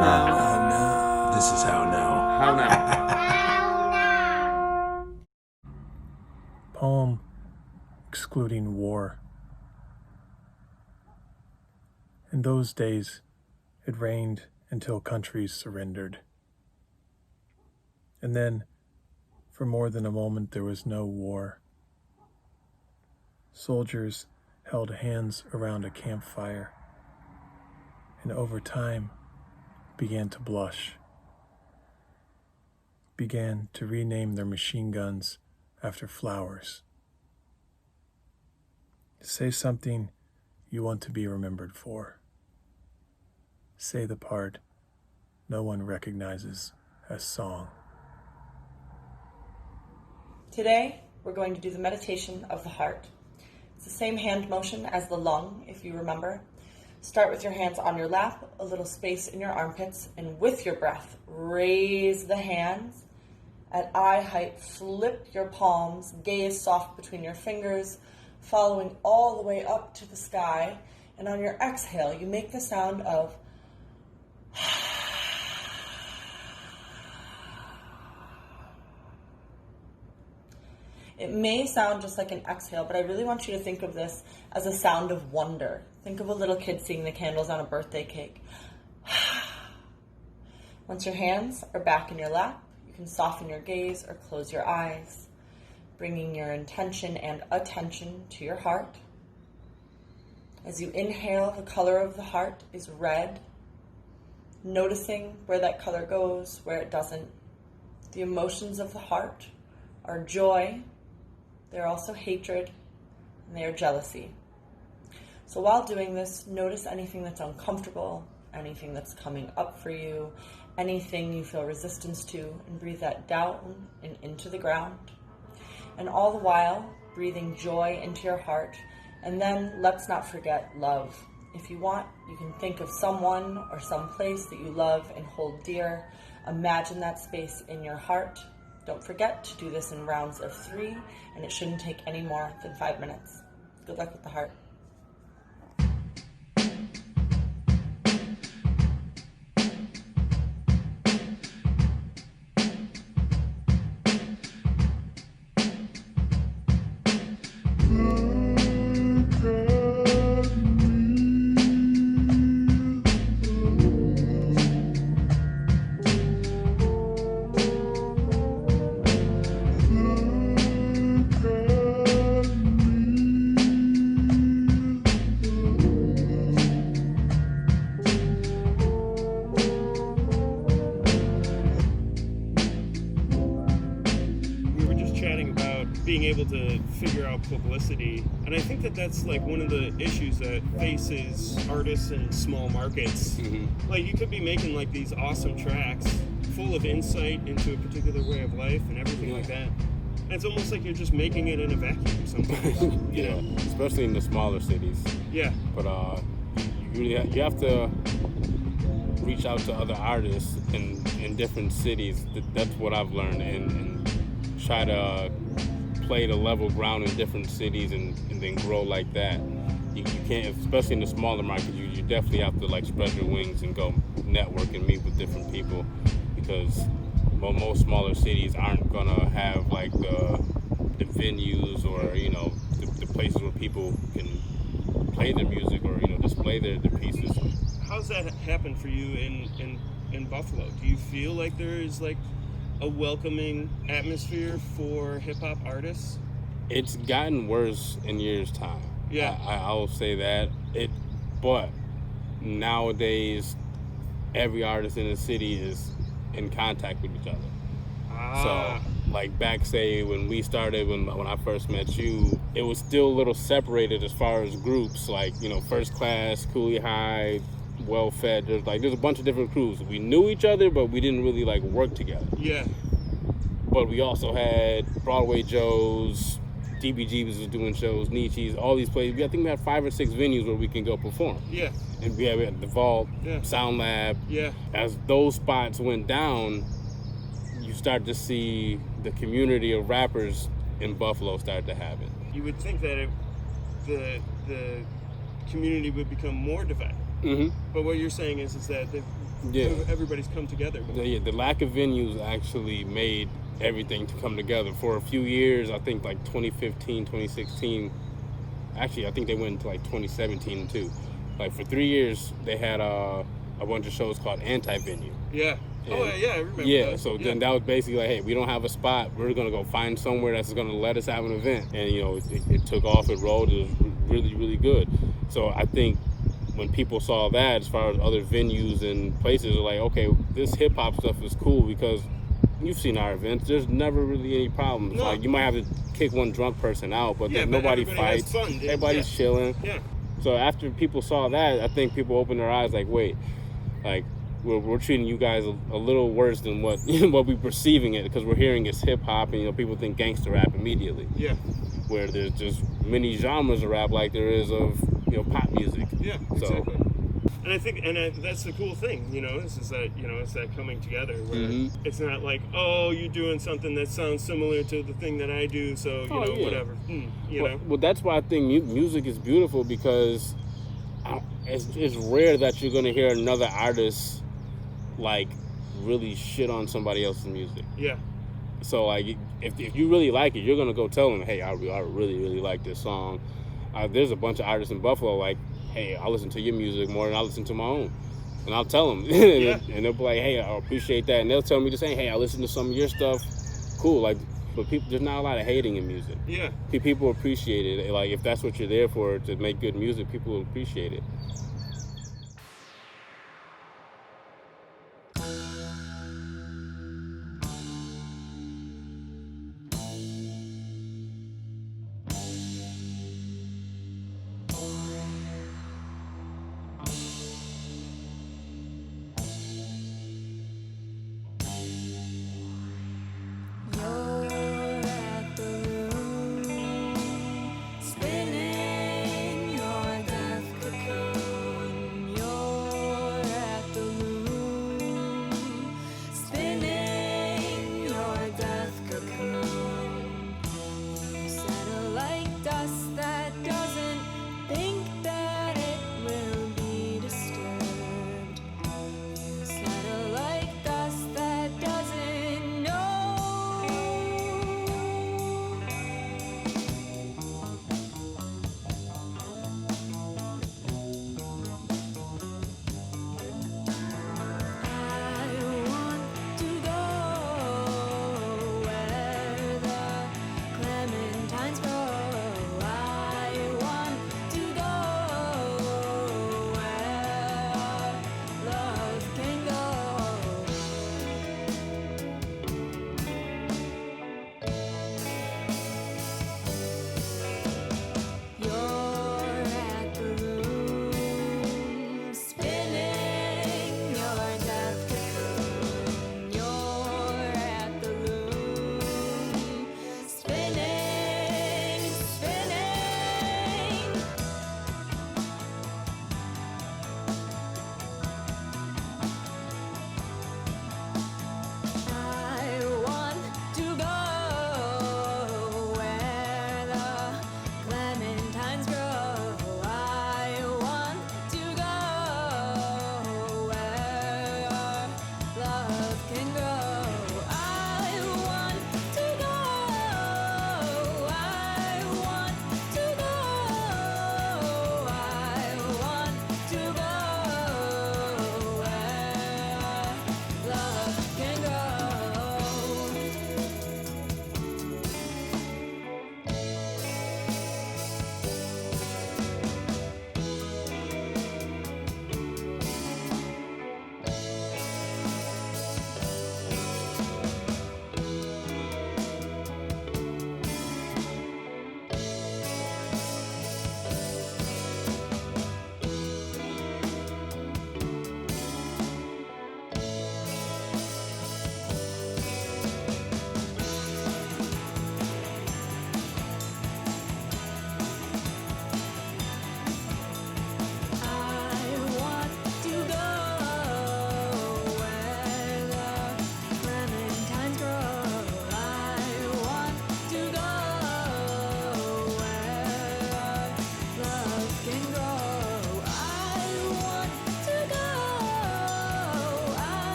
now. This is how now. How now? Poem excluding war. In those days, it rained until countries surrendered. And then, for more than a moment, there was no war. Soldiers held hands around a campfire, and over time began to blush, began to rename their machine guns after flowers. Say something you want to be remembered for. Say the part no one recognizes as song. Today, we're going to do the meditation of the heart. It's the same hand motion as the lung, if you remember. Start with your hands on your lap, a little space in your armpits, and with your breath, raise the hands. At eye height, flip your palms, gaze soft between your fingers, following all the way up to the sky. And on your exhale, you make the sound of It may sound just like an exhale, but I really want you to think of this as a sound of wonder. Think of a little kid seeing the candles on a birthday cake. Once your hands are back in your lap, you can soften your gaze or close your eyes, bringing your intention and attention to your heart. As you inhale, the color of the heart is red, noticing where that color goes, where it doesn't. The emotions of the heart are joy, they're also hatred, and they are jealousy. So while doing this, notice anything that's uncomfortable, anything that's coming up for you, anything you feel resistance to, and breathe that down and into the ground. And all the while, breathing joy into your heart. And then let's not forget love. If you want, you can think of someone or some place that you love and hold dear. Imagine that space in your heart. Don't forget to do this in rounds of 3, and it shouldn't take any more than 5 minutes. Good luck with the heart. Being able to figure out publicity, and I think that that's like one of the issues that faces artists in small markets. Like you could be making like these awesome tracks full of insight into a particular way of life and everything like that, and it's almost like you're just making it in a vacuum sometimes. You know, especially in the smaller cities. Yeah, but you have to reach out to other artists in different cities. That's what I've learned, and try to play the level ground in different cities and then grow like that. You can't, especially in the smaller market, you definitely have to like spread your wings and go network and meet with different people, because most smaller cities aren't gonna have like the venues or the places where people can play their music or display their pieces. How's that happen for you in Buffalo? Do you feel like there is like a welcoming atmosphere for hip-hop artists? It's gotten worse in years' time. Yeah, I'll say that. But nowadays, every artist in the city is in contact with each other. So, like back, say, when we started, when I first met you, it was still a little separated as far as groups, like, First Class, Coolie High, Well Fed. There's a bunch of different crews. We knew each other, but we didn't really like work together. Yeah. But we also had Broadway Joes, DBGs was doing shows, Nietzsche's, all these places. I think we had 5 or 6 venues where we can go perform. Yeah. And we had the Vault, Sound Lab. Yeah. As those spots went down, you start to see the community of rappers in Buffalo start to happen. You would think that the community would become more divided. But what you're saying is that everybody's come together. The lack of venues actually made everything to come together. For a few years, I think like 2015, 2016, actually I think they went into like 2017 too. Like for 3 years, they had a bunch of shows called Anti-Venue. Yeah. And, I remember that. So then that was basically like, hey, we don't have a spot. We're going to go find somewhere that's going to let us have an event. And, you know, it took off, it rolled. It was really, really good. So I think when people saw that, as far as other venues and places, are like, okay, this hip-hop stuff is cool because you've seen our events. There's never really any problems. No. Like, you might have to kick one drunk person out, but but nobody everybody fights. has fun, dude. Everybody's chilling. Yeah. So after people saw that, I think people opened their eyes like, wait, like, we're treating you guys a little worse than what what we perceiving it, because we're hearing it's hip hop, and you know people think gangster rap immediately. Yeah. Where there's just many genres of rap like there is of pop music. Yeah. So, Exactly. And I think, that's the cool thing, you know, is that, you know, it's that coming together where it's not like, oh, you're doing something that sounds similar to the thing that I do, so, whatever. You know? Well, that's why I think music is beautiful, because it's rare that you're going to hear another artist, like, really shit on somebody else's music. Yeah. So, like, if you really like it, you're going to go tell them, hey, I really, really like this song. There's a bunch of artists in Buffalo, like, hey, I listen to your music more than I listen to my own. And I'll tell them. And they'll be like, hey, I appreciate that. And they'll tell me the same, hey, I listen to some of your stuff. Cool. Like, but there's not a lot of hating in music. Yeah. People appreciate it. Like, if that's what you're there for, to make good music, people will appreciate it. Spinning your death cocoon.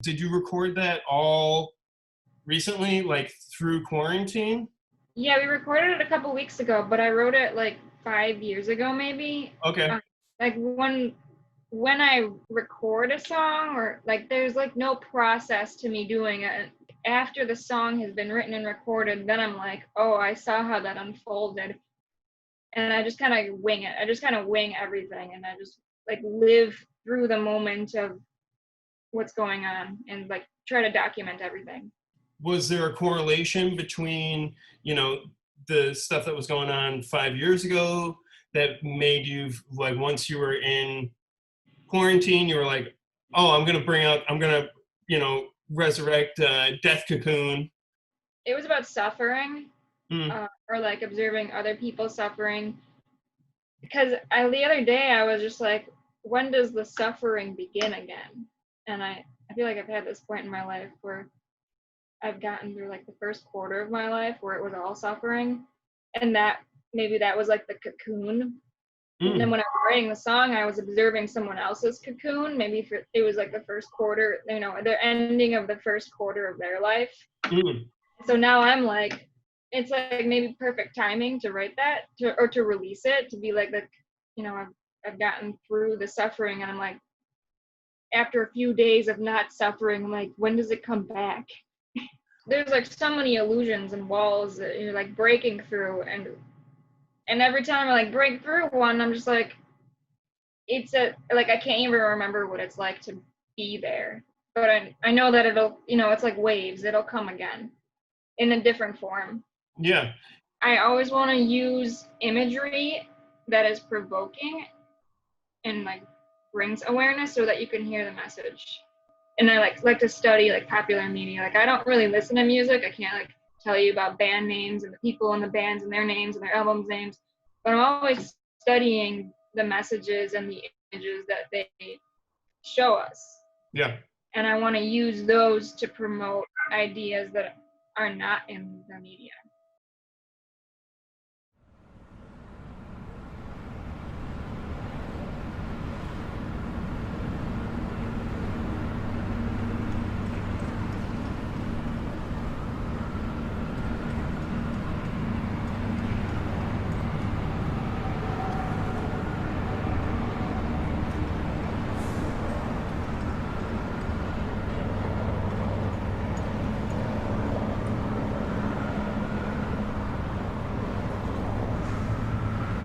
Did you record that all recently, like through quarantine? Yeah, we recorded it a couple weeks ago, but I wrote it like 5 years ago, maybe. Okay. Like when I record a song, or like there's like no process to me doing it. After the song has been written and recorded, then I'm like, oh, I saw how that unfolded. And I just kind of wing it. I just kind of wing everything, and I just like live through the moment of what's going on and like try to document everything. Was there a correlation between, you know, the stuff that was going on 5 years ago that made you, like, once you were in quarantine, you were like, oh, I'm gonna, you know, resurrect Death Cocoon? It was about suffering, Mm. or like observing other people suffering. Because the other day I was just like, when does the suffering begin again? And I feel like I've had this point in my life where I've gotten through like the first quarter of my life where it was all suffering, and that maybe that was like the cocoon. And then when I was writing the song, I was observing someone else's cocoon. Maybe it was like the first quarter, you know, the ending of the first quarter of their life. So now I'm like, it's like maybe perfect timing to write that, to release it, to be like the, you know, I've gotten through the suffering, and I'm like, after a few days of not suffering, I'm like, when does it come back? There's like so many illusions and walls that you're like breaking through, and every time I like break through one, I'm just like, like I can't even remember what it's like to be there. But I know that it'll, you know, it's like waves, it'll come again in a different form. Yeah. I always want to use imagery that is provoking and like brings awareness so that you can hear the message. And I like to study like popular media. Like I don't really listen to music. I can't like tell you about band names and the people in the bands and their names and their albums names. But I'm always studying the messages and the images that they show us. Yeah. And I want to use those to promote ideas that are not in the media.